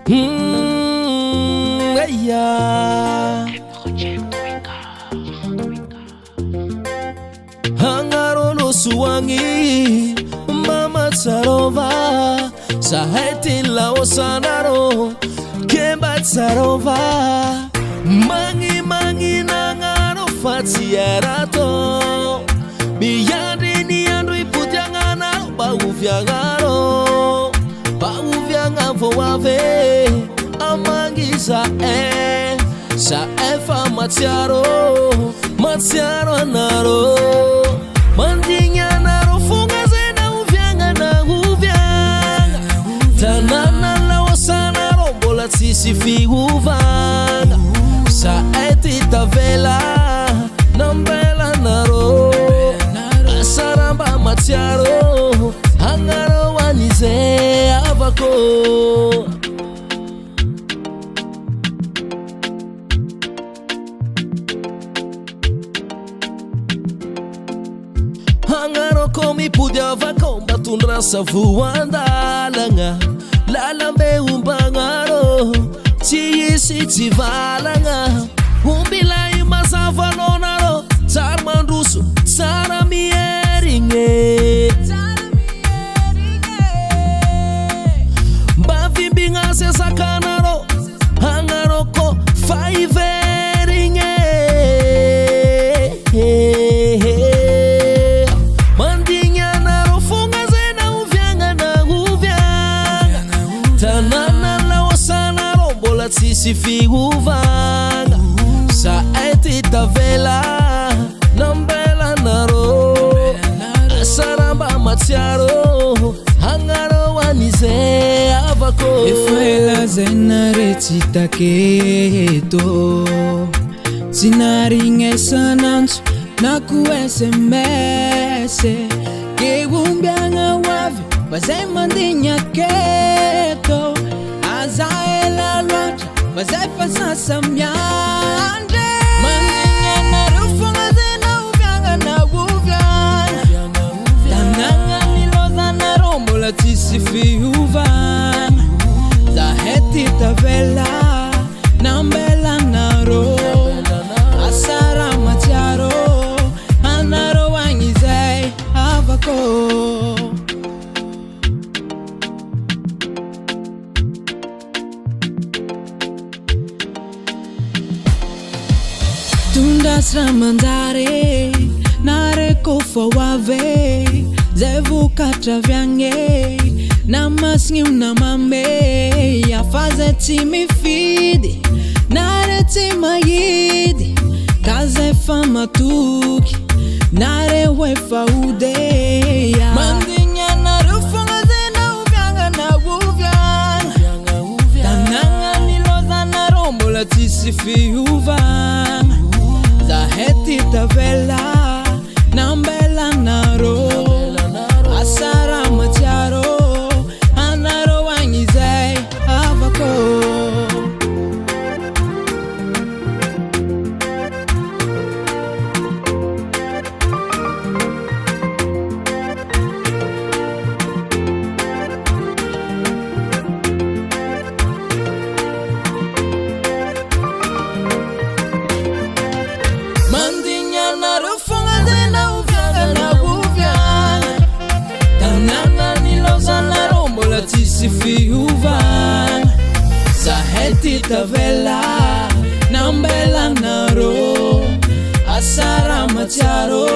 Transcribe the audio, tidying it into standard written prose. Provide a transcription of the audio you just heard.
Yeah. Hangarolo suwangi mama tsarova sahetin la osanaro kemba tsarova mangi mangi nangaro fatierato miyandi ni andu iputiangana bauviangaro voave amangisa sa fa matiaro anaro mandinya naro funga zena uvyanga na uvyanga tanana la osana rombola sisi fi uvanga sa etita vela nambela naro asaramba matiaro hangaro wanize avako hangaro komi pudiava komba tundra savuandalanga lalambe umbangaro tiisi tivalanga umbila imasavalonaro sarmanduso saramieringe bavimbinga sesakanaro hangaroko faiveringe mandinya naro funga zena uvyanga na uvyanga tanana la osana rombola sisi fi uvanga sa etita vela nambela naro asaramba matiaro hangaro wanize avako efaela zenare tsitaketo zinaringe sananso na ku SMS ke umbianga wave bazai mandinya keto azaela lot bazai fasasa myande mandinya na rufunga zena ubyanga na ubyanga tananga niloza na rombola tisi fi uvanga zahetita vela nambela naro asara matiaro anaro wangizai avako tundas ramandare nare kofa wave zevu katra vyange namasngi unamame yafaze timi fidi nare timayidi kaze fama tuki nare wefa udeya mandinya narufunga zena uvyanga na uvyanga tananga niloza na rombola tisi fi uvanga zahetita vela nambela naro asara matiaro anaro wangizai avako mandinya narufunga zena uvyanga na uvyanga tanana niloza na rombola tisi fi uvanga zahetita vela nambela naro asara matiaro